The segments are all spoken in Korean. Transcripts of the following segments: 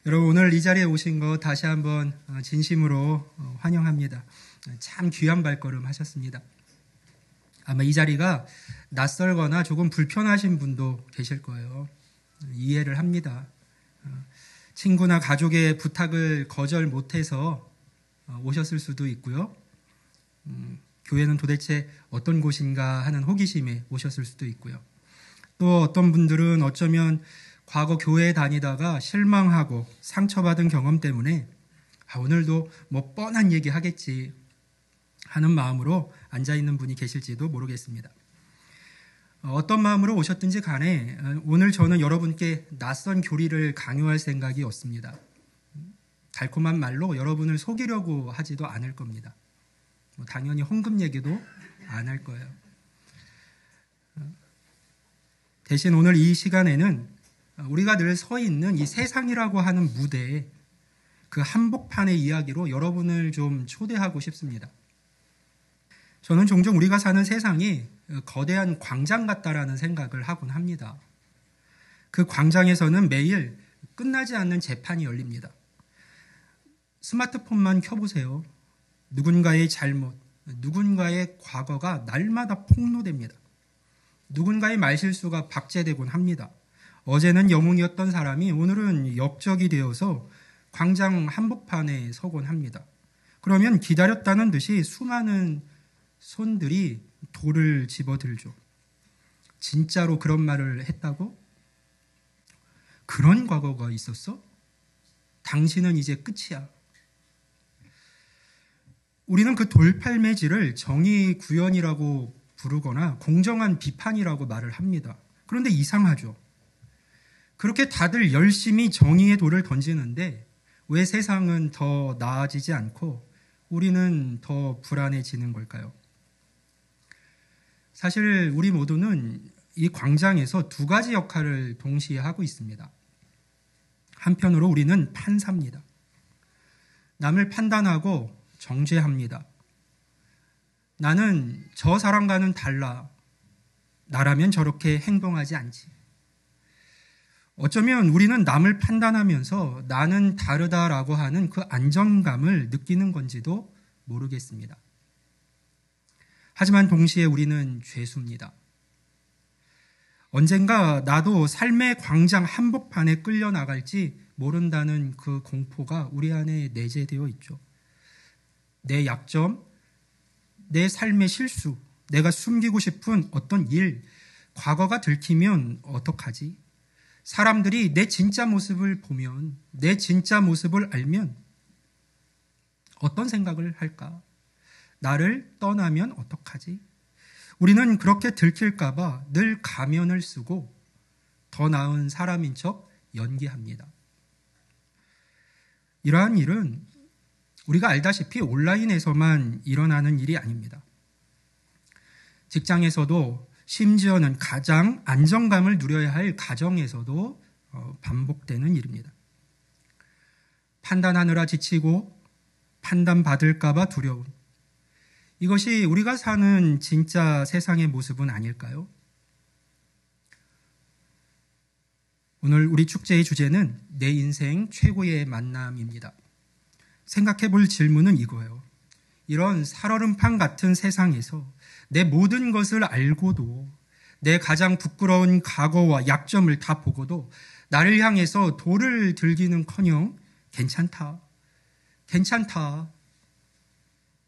여러분, 오늘 이 자리에 오신 거 다시 한번 진심으로 환영합니다. 참 귀한 발걸음 하셨습니다. 아마 이 자리가 낯설거나 조금 불편하신 분도 계실 거예요. 이해를 합니다. 친구나 가족의 부탁을 거절 못해서 오셨을 수도 있고요. 교회는 도대체 어떤 곳인가 하는 호기심에 오셨을 수도 있고요. 또 어떤 분들은 어쩌면 과거 교회에 다니다가 실망하고 상처받은 경험 때문에 오늘도 뭐 뻔한 얘기 하겠지 하는 마음으로 앉아있는 분이 계실지도 모르겠습니다. 어떤 마음으로 오셨든지 간에 오늘 저는 여러분께 낯선 교리를 강요할 생각이 없습니다. 달콤한 말로 여러분을 속이려고 하지도 않을 겁니다. 당연히 헌금 얘기도 안 할 거예요. 대신 오늘 이 시간에는 우리가 늘 서 있는 이 세상이라고 하는 무대에 그 한복판의 이야기로 여러분을 좀 초대하고 싶습니다. 저는 종종 우리가 사는 세상이 거대한 광장 같다라는 생각을 하곤 합니다. 그 광장에서는 매일 끝나지 않는 재판이 열립니다. 스마트폰만 켜보세요. 누군가의 잘못, 누군가의 과거가 날마다 폭로됩니다. 누군가의 말실수가 박제되곤 합니다. 어제는 영웅이었던 사람이 오늘은 역적이 되어서 광장 한복판에 서곤 합니다. 그러면 기다렸다는 듯이 수많은 손들이 돌을 집어들죠. 진짜로 그런 말을 했다고? 그런 과거가 있었어? 당신은 이제 끝이야. 우리는 그 돌팔매질을 정의 구현이라고 부르거나 공정한 비판이라고 말을 합니다. 그런데 이상하죠. 그렇게 다들 열심히 정의의 돌을 던지는데 왜 세상은 더 나아지지 않고 우리는 더 불안해지는 걸까요? 사실 우리 모두는 이 광장에서 두 가지 역할을 동시에 하고 있습니다. 한편으로 우리는 판사입니다. 남을 판단하고 정죄합니다. 나는 저 사람과는 달라. 나라면 저렇게 행동하지 않지. 어쩌면 우리는 남을 판단하면서 나는 다르다라고 하는 그 안정감을 느끼는 건지도 모르겠습니다. 하지만 동시에 우리는 죄수입니다. 언젠가 나도 삶의 광장 한복판에 끌려나갈지 모른다는 그 공포가 우리 안에 내재되어 있죠. 내 약점, 내 삶의 실수, 내가 숨기고 싶은 어떤 일, 과거가 들키면 어떡하지? 사람들이 내 진짜 모습을 보면, 내 진짜 모습을 알면 어떤 생각을 할까? 나를 떠나면 어떡하지? 우리는 그렇게 들킬까 봐 늘 가면을 쓰고 더 나은 사람인 척 연기합니다. 이러한 일은 우리가 알다시피 온라인에서만 일어나는 일이 아닙니다. 직장에서도 심지어는 가장 안정감을 누려야 할 가정에서도 반복되는 일입니다. 판단하느라 지치고 판단받을까 봐 두려운 이것이 우리가 사는 진짜 세상의 모습은 아닐까요? 오늘 우리 축제의 주제는 내 인생 최고의 만남입니다. 생각해 볼 질문은 이거예요. 이런 살얼음판 같은 세상에서 내 모든 것을 알고도 내 가장 부끄러운 과거와 약점을 다 보고도 나를 향해서 돌을 들기는커녕 괜찮다.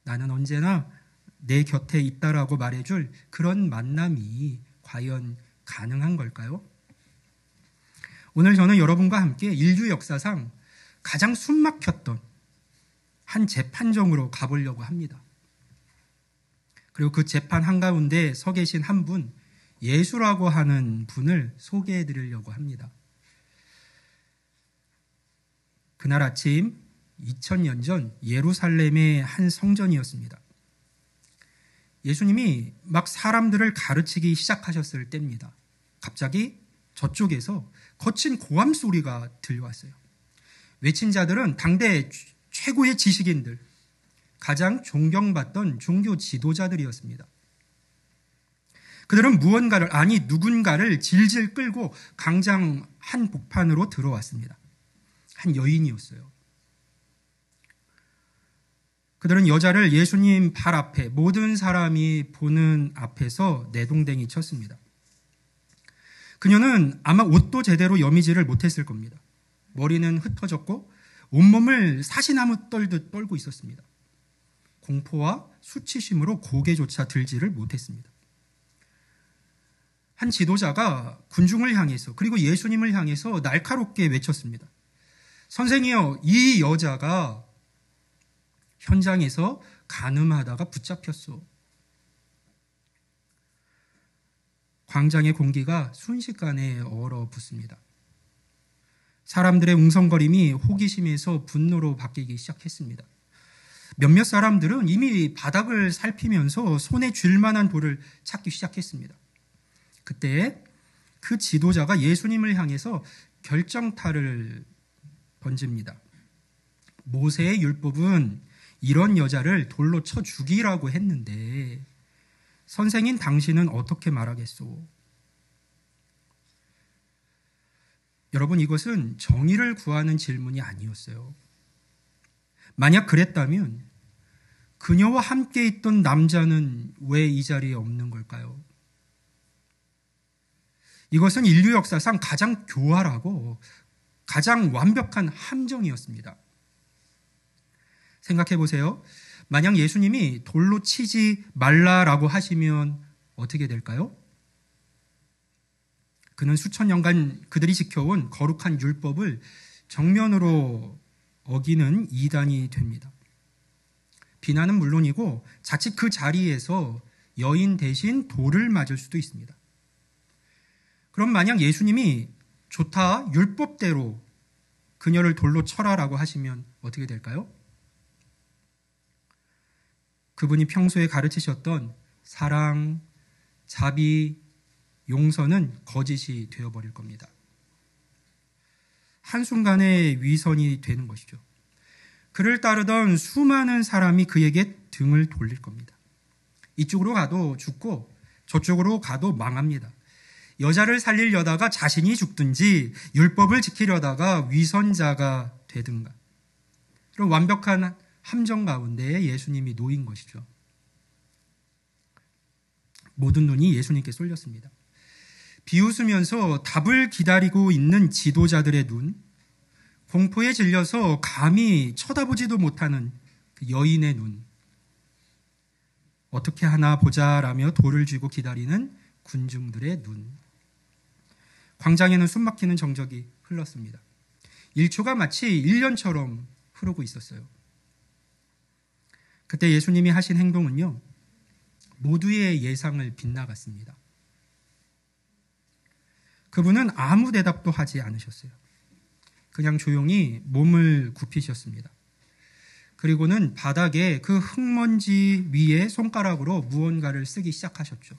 나는 언제나 내 곁에 있다라고 말해줄 그런 만남이 과연 가능한 걸까요? 오늘 저는 여러분과 함께 인류 역사상 가장 숨막혔던 한 재판정으로 가보려고 합니다. 그리고 그 재판 한가운데 서 계신 한 분, 예수라고 하는 분을 소개해 드리려고 합니다. 그날 아침 2000년 전 예루살렘의 한 성전이었습니다. 예수님이 막 사람들을 가르치기 시작하셨을 때입니다. 갑자기 저쪽에서 거친 고함 소리가 들려왔어요. 외친 자들은 당대 최고의 지식인들, 가장 존경받던 종교 지도자들이었습니다. 그들은 누군가를 질질 끌고 광장 한복판으로 들어왔습니다. 한 여인이었어요. 그들은 여자를 예수님 발 앞에 모든 사람이 보는 앞에서 내동댕이 쳤습니다. 그녀는 아마 옷도 제대로 여미지를 못했을 겁니다. 머리는 흩어졌고 온몸을 사시나무 떨듯 떨고 있었습니다. 공포와 수치심으로 고개조차 들지를 못했습니다. 한 지도자가 군중을 향해서 그리고 예수님을 향해서 날카롭게 외쳤습니다. 선생이여, 이 여자가 현장에서 간음하다가 붙잡혔소. 광장의 공기가 순식간에 얼어붙습니다. 사람들의 웅성거림이 호기심에서 분노로 바뀌기 시작했습니다. 몇몇 사람들은 이미 바닥을 살피면서 손에 쥘 만한 돌을 찾기 시작했습니다. 그때 그 지도자가 예수님을 향해서 결정타를 던집니다. 모세의 율법은 이런 여자를 돌로 쳐 죽이라고 했는데 선생인 당신은 어떻게 말하겠소? 여러분, 이것은 정의를 구하는 질문이 아니었어요. 만약 그랬다면 그녀와 함께 있던 남자는 왜 이 자리에 없는 걸까요? 이것은 인류 역사상 가장 교활하고 가장 완벽한 함정이었습니다. 생각해 보세요. 만약 예수님이 돌로 치지 말라라고 하시면 어떻게 될까요? 그는 수천 년간 그들이 지켜온 거룩한 율법을 정면으로 어기는 이단이 됩니다. 비난은 물론이고 자칫 그 자리에서 여인 대신 돌을 맞을 수도 있습니다. 그럼 만약 예수님이 좋다, 율법대로 그녀를 돌로 쳐라라고 하시면 어떻게 될까요? 그분이 평소에 가르치셨던 사랑, 자비, 용서는 거짓이 되어버릴 겁니다. 한순간의 위선이 되는 것이죠. 그를 따르던 수많은 사람이 그에게 등을 돌릴 겁니다. 이쪽으로 가도 죽고 저쪽으로 가도 망합니다. 여자를 살리려다가 자신이 죽든지 율법을 지키려다가 위선자가 되든가. 그런 완벽한 함정 가운데 예수님이 놓인 것이죠. 모든 눈이 예수님께 쏠렸습니다. 비웃으면서 답을 기다리고 있는 지도자들의 눈, 공포에 질려서 감히 쳐다보지도 못하는 그 여인의 눈, 어떻게 하나 보자라며 돌을 쥐고 기다리는 군중들의 눈. 광장에는 숨막히는 정적이 흘렀습니다. 1초가 마치 1년처럼 흐르고 있었어요. 그때 예수님이 하신 행동은요, 모두의 예상을 빗나갔습니다. 그분은 아무 대답도 하지 않으셨어요. 그냥 조용히 몸을 굽히셨습니다. 그리고는 바닥에 그 흙먼지 위에 손가락으로 무언가를 쓰기 시작하셨죠.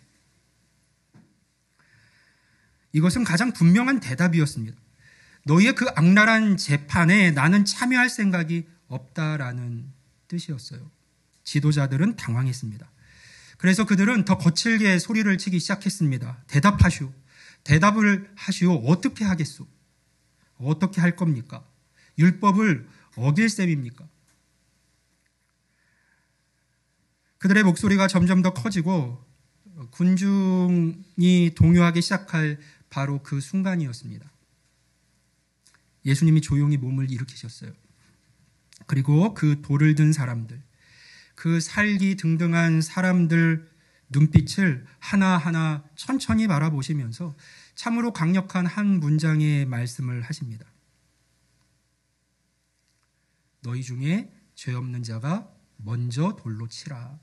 이것은 가장 분명한 대답이었습니다. 너희의 그 악랄한 재판에 나는 참여할 생각이 없다라는 뜻이었어요. 지도자들은 당황했습니다. 그래서 그들은 더 거칠게 소리를 치기 시작했습니다. 대답하시오. 대답을 하시오. 어떻게 하겠소? 어떻게 할 겁니까? 율법을 어길 셈입니까? 그들의 목소리가 점점 더 커지고 군중이 동요하기 시작할 바로 그 순간이었습니다. 예수님이 조용히 몸을 일으키셨어요. 그리고 그 돌을 든 사람들, 그 살기 등등한 사람들 눈빛을 하나하나 천천히 바라보시면서 참으로 강력한 한 문장의 말씀을 하십니다. 너희 중에 죄 없는 자가 먼저 돌로 치라.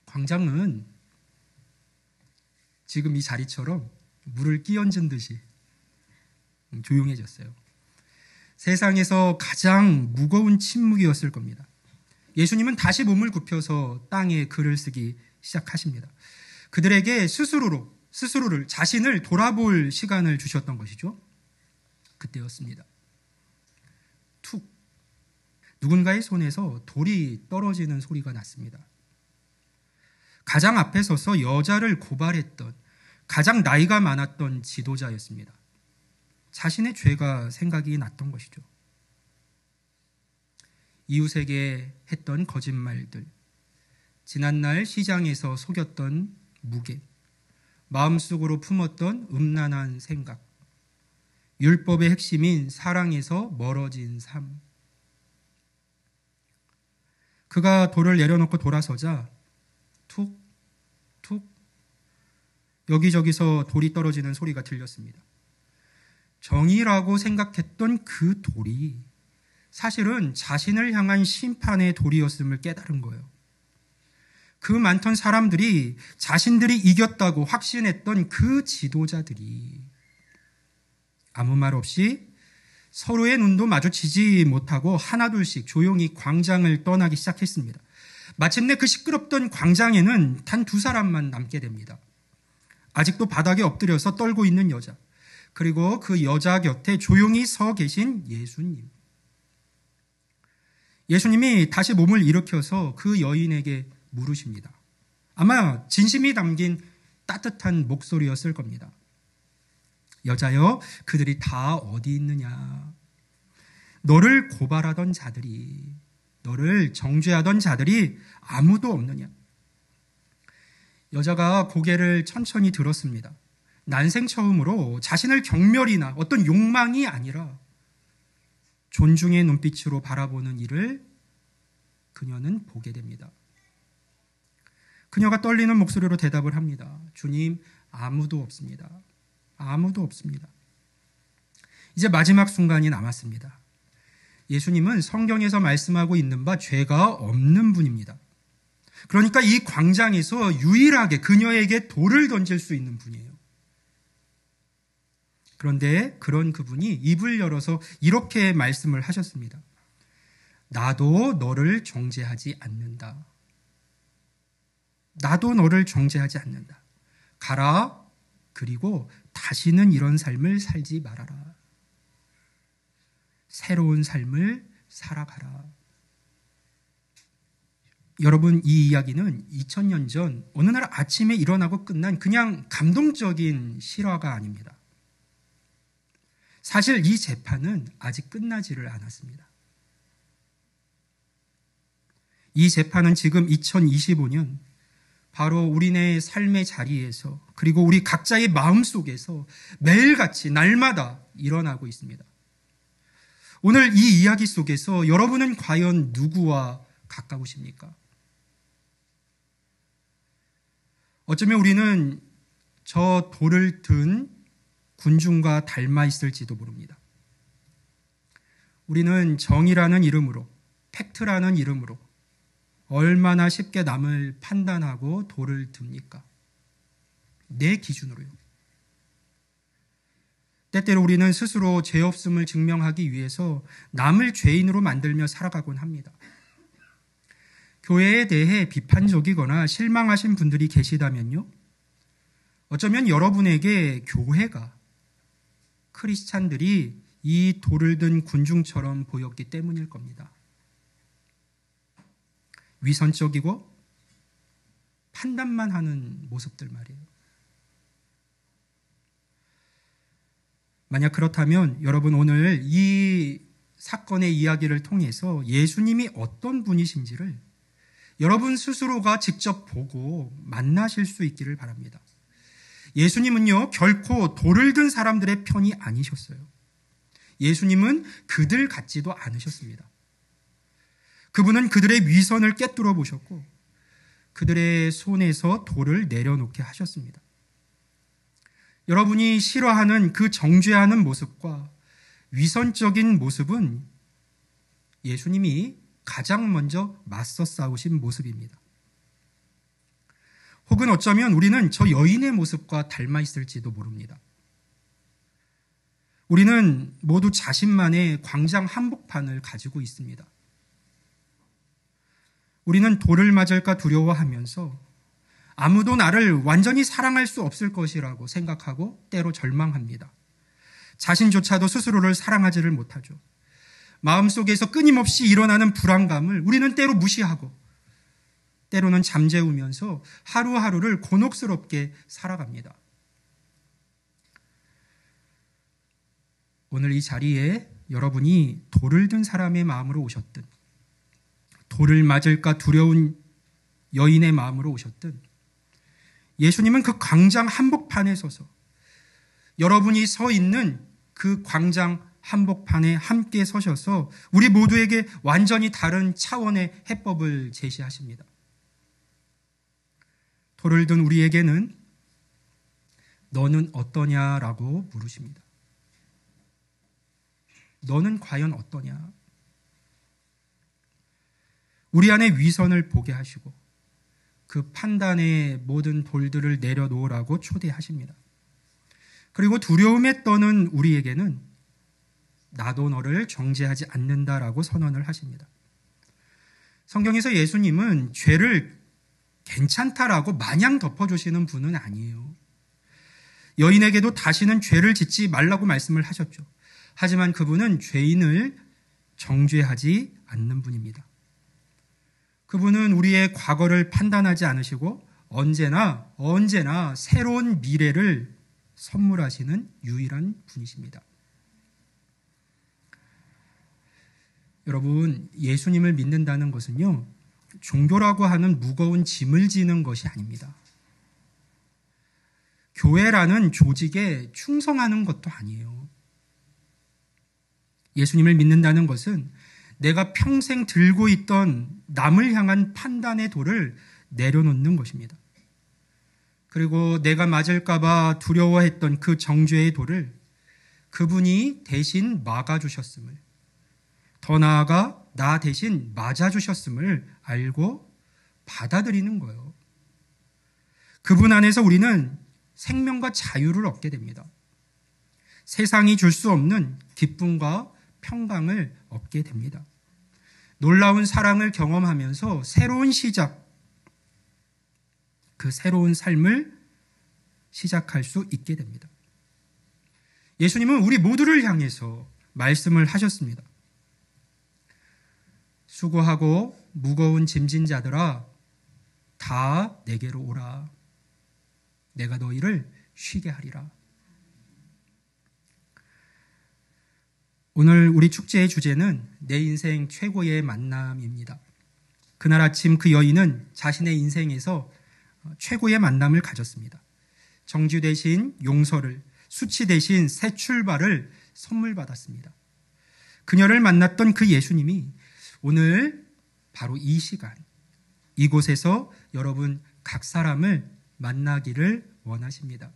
광장은 지금 이 자리처럼 물을 끼얹은 듯이 조용해졌어요. 세상에서 가장 무거운 침묵이었을 겁니다. 예수님은 다시 몸을 굽혀서 땅에 글을 쓰기 시작하십니다. 그들에게 스스로를 자신을 돌아볼 시간을 주셨던 것이죠. 그때였습니다. 툭, 누군가의 손에서 돌이 떨어지는 소리가 났습니다. 가장 앞에 서서 여자를 고발했던 가장 나이가 많았던 지도자였습니다. 자신의 죄가 생각이 났던 것이죠. 이웃에게 했던 거짓말들, 지난날 시장에서 속였던 무게, 마음속으로 품었던 음란한 생각, 율법의 핵심인 사랑에서 멀어진 삶. 그가 돌을 내려놓고 돌아서자 툭, 툭 여기저기서 돌이 떨어지는 소리가 들렸습니다. 정의라고 생각했던 그 돌이 사실은 자신을 향한 심판의 돌이었음을 깨달은 거예요. 그 많던 사람들이 자신들이 이겼다고 확신했던 그 지도자들이 아무 말 없이 서로의 눈도 마주치지 못하고 하나둘씩 조용히 광장을 떠나기 시작했습니다. 마침내 그 시끄럽던 광장에는 단 두 사람만 남게 됩니다. 아직도 바닥에 엎드려서 떨고 있는 여자, 그리고 그 여자 곁에 조용히 서 계신 예수님. 예수님이 다시 몸을 일으켜서 그 여인에게 물으십니다. 아마 진심이 담긴 따뜻한 목소리였을 겁니다. 여자여, 그들이 다 어디 있느냐? 너를 고발하던 자들이, 너를 정죄하던 자들이 아무도 없느냐? 여자가 고개를 천천히 들었습니다. 난생 처음으로 자신을 경멸이나 어떤 욕망이 아니라 존중의 눈빛으로 바라보는 이를 그녀는 보게 됩니다. 그녀가 떨리는 목소리로 대답을 합니다. 주님, 아무도 없습니다. 아무도 없습니다. 이제 마지막 순간이 남았습니다. 예수님은 성경에서 말씀하고 있는 바 죄가 없는 분입니다. 그러니까 이 광장에서 유일하게 그녀에게 돌을 던질 수 있는 분이에요. 그런데 그런 그분이 입을 열어서 이렇게 말씀을 하셨습니다. 나도 너를 정죄하지 않는다. 나도 너를 정죄하지 않는다. 가라. 그리고 다시는 이런 삶을 살지 말아라. 새로운 삶을 살아가라. 여러분, 이 이야기는 2000년 전 어느 날 아침에 일어나고 끝난 그냥 감동적인 실화가 아닙니다. 사실 이 재판은 아직 끝나지를 않았습니다. 이 재판은 지금 2025년 바로 우리네 삶의 자리에서, 그리고 우리 각자의 마음속에서 매일같이 날마다 일어나고 있습니다. 오늘 이 이야기 속에서 여러분은 과연 누구와 가까우십니까? 어쩌면 우리는 저 돌을 든 군중과 닮아 있을지도 모릅니다. 우리는 정의라는 이름으로, 팩트라는 이름으로 얼마나 쉽게 남을 판단하고 돌을 듭니까? 내 기준으로요. 때때로 우리는 스스로 죄 없음을 증명하기 위해서 남을 죄인으로 만들며 살아가곤 합니다. 교회에 대해 비판적이거나 실망하신 분들이 계시다면요, 어쩌면 여러분에게 교회가, 크리스찬들이 이 돌을 든 군중처럼 보였기 때문일 겁니다. 위선적이고 판단만 하는 모습들 말이에요. 만약 그렇다면 여러분, 오늘 이 사건의 이야기를 통해서 예수님이 어떤 분이신지를 여러분 스스로가 직접 보고 만나실 수 있기를 바랍니다. 예수님은요, 결코 돌을 든 사람들의 편이 아니셨어요. 예수님은 그들 같지도 않으셨습니다. 그분은 그들의 위선을 꿰뚫어 보셨고 그들의 손에서 돌을 내려놓게 하셨습니다. 여러분이 싫어하는 그 정죄하는 모습과 위선적인 모습은 예수님이 가장 먼저 맞서 싸우신 모습입니다. 혹은 어쩌면 우리는 저 여인의 모습과 닮아 있을지도 모릅니다. 우리는 모두 자신만의 광장 한복판을 가지고 있습니다. 우리는 돌을 맞을까 두려워하면서 아무도 나를 완전히 사랑할 수 없을 것이라고 생각하고 때로 절망합니다. 자신조차도 스스로를 사랑하지를 못하죠. 마음속에서 끊임없이 일어나는 불안감을 우리는 때로 무시하고 때로는 잠재우면서 하루하루를 곤혹스럽게 살아갑니다. 오늘 이 자리에 여러분이 돌을 든 사람의 마음으로 오셨든, 돌을 맞을까 두려운 여인의 마음으로 오셨든, 예수님은 그 광장 한복판에 서서 여러분이 서 있는 그 광장 한복판에 함께 서셔서 우리 모두에게 완전히 다른 차원의 해법을 제시하십니다. 돌을 든 우리에게는 너는 어떠냐라고 물으십니다. 너는 과연 어떠냐? 우리 안에 위선을 보게 하시고 그 판단의 모든 돌들을 내려놓으라고 초대하십니다. 그리고 두려움에 떠는 우리에게는 나도 너를 정죄하지 않는다라고 선언을 하십니다. 성경에서 예수님은 죄를 괜찮다라고 마냥 덮어주시는 분은 아니에요. 여인에게도 다시는 죄를 짓지 말라고 말씀을 하셨죠. 하지만 그분은 죄인을 정죄하지 않는 분입니다. 그분은 우리의 과거를 판단하지 않으시고 언제나 새로운 미래를 선물하시는 유일한 분이십니다. 여러분, 예수님을 믿는다는 것은요, 종교라고 하는 무거운 짐을 지는 것이 아닙니다. 교회라는 조직에 충성하는 것도 아니에요. 예수님을 믿는다는 것은 내가 평생 들고 있던 남을 향한 판단의 돌을 내려놓는 것입니다. 그리고 내가 맞을까봐 두려워했던 그 정죄의 돌을 그분이 대신 막아주셨음을, 더 나아가 나 대신 맞아주셨음을 알고 받아들이는 거예요. 그분 안에서 우리는 생명과 자유를 얻게 됩니다. 세상이 줄 수 없는 기쁨과 평강을 얻게 됩니다. 놀라운 사랑을 경험하면서 새로운 시작, 그 새로운 삶을 시작할 수 있게 됩니다. 예수님은 우리 모두를 향해서 말씀을 하셨습니다. 수고하고 무거운 짐진 자들아, 다 내게로 오라. 내가 너희를 쉬게 하리라. 오늘 우리 축제의 주제는 내 인생 최고의 만남입니다. 그날 아침 그 여인은 자신의 인생에서 최고의 만남을 가졌습니다. 정죄 대신 용서를, 수치 대신 새 출발을 선물 받았습니다. 그녀를 만났던 그 예수님이 오늘 바로 이 시간, 이곳에서 여러분 각 사람을 만나기를 원하십니다.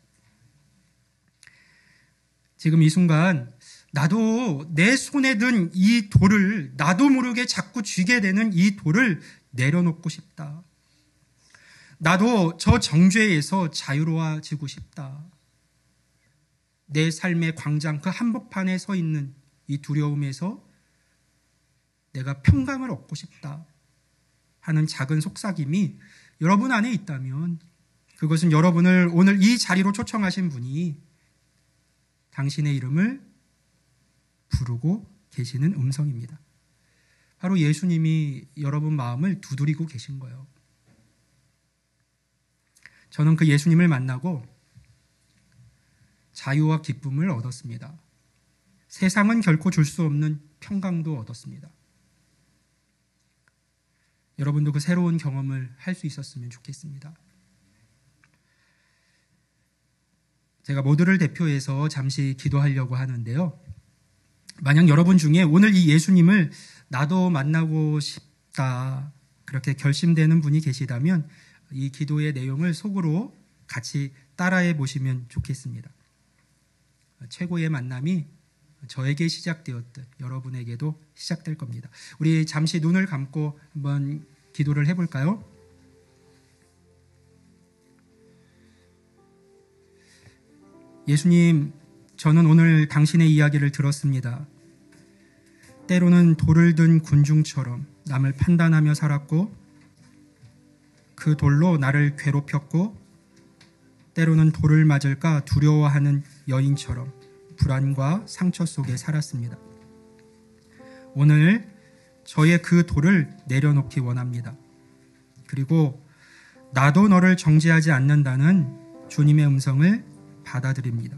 지금 이 순간 나도 내 손에 든 이 돌을, 나도 모르게 자꾸 쥐게 되는 이 돌을 내려놓고 싶다. 나도 저 정죄에서 자유로워지고 싶다. 내 삶의 광장 그 한복판에 서 있는 이 두려움에서 내가 평강을 얻고 싶다 하는 작은 속삭임이 여러분 안에 있다면 그것은 여러분을 오늘 이 자리로 초청하신 분이 당신의 이름을 부르고 계시는 음성입니다. 바로 예수님이 여러분 마음을 두드리고 계신 거예요. 저는 그 예수님을 만나고 자유와 기쁨을 얻었습니다. 세상은 결코 줄 수 없는 평강도 얻었습니다. 여러분도 그 새로운 경험을 할 수 있었으면 좋겠습니다. 제가 모두를 대표해서 잠시 기도하려고 하는데요. 만약 여러분 중에 오늘 이 예수님을 나도 만나고 싶다 그렇게 결심되는 분이 계시다면 이 기도의 내용을 속으로 같이 따라해 보시면 좋겠습니다. 최고의 만남이 저에게 시작되었듯 여러분에게도 시작될 겁니다. 우리 잠시 눈을 감고 한번 기도를 해볼까요? 예수님, 저는 오늘 당신의 이야기를 들었습니다. 때로는 돌을 든 군중처럼 남을 판단하며 살았고 그 돌로 나를 괴롭혔고 때로는 돌을 맞을까 두려워하는 여인처럼 불안과 상처 속에 살았습니다. 오늘 저의 그 돌을 내려놓기 원합니다. 그리고 나도 너를 정죄하지 않는다는 주님의 음성을 받아들입니다.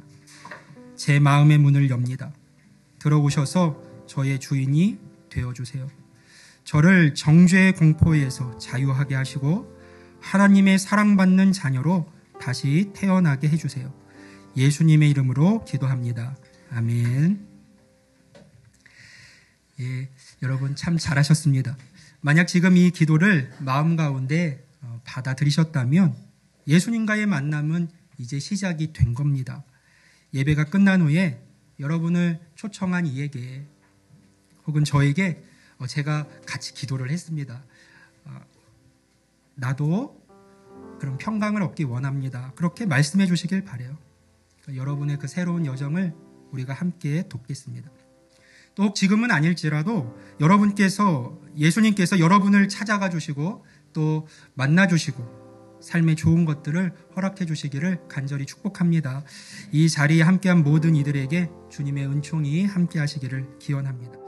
제 마음의 문을 엽니다. 들어오셔서 저의 주인이 되어주세요. 저를 정죄의 공포에서 자유하게 하시고 하나님의 사랑받는 자녀로 다시 태어나게 해주세요. 예수님의 이름으로 기도합니다. 아멘. 예, 여러분 참 잘하셨습니다. 만약 지금 이 기도를 마음 가운데 받아들이셨다면 예수님과의 만남은 이제 시작이 된 겁니다. 예배가 끝난 후에 여러분을 초청한 이에게 혹은 저에게 제가 같이 기도를 했습니다. 나도 그런 평강을 얻기 원합니다. 그렇게 말씀해 주시길 바라요. 여러분의 그 새로운 여정을 우리가 함께 돕겠습니다. 또 지금은 아닐지라도 여러분께서 예수님께서 여러분을 찾아가 주시고 또 만나 주시고 삶의 좋은 것들을 허락해 주시기를 간절히 축복합니다. 이 자리에 함께한 모든 이들에게 주님의 은총이 함께 하시기를 기원합니다.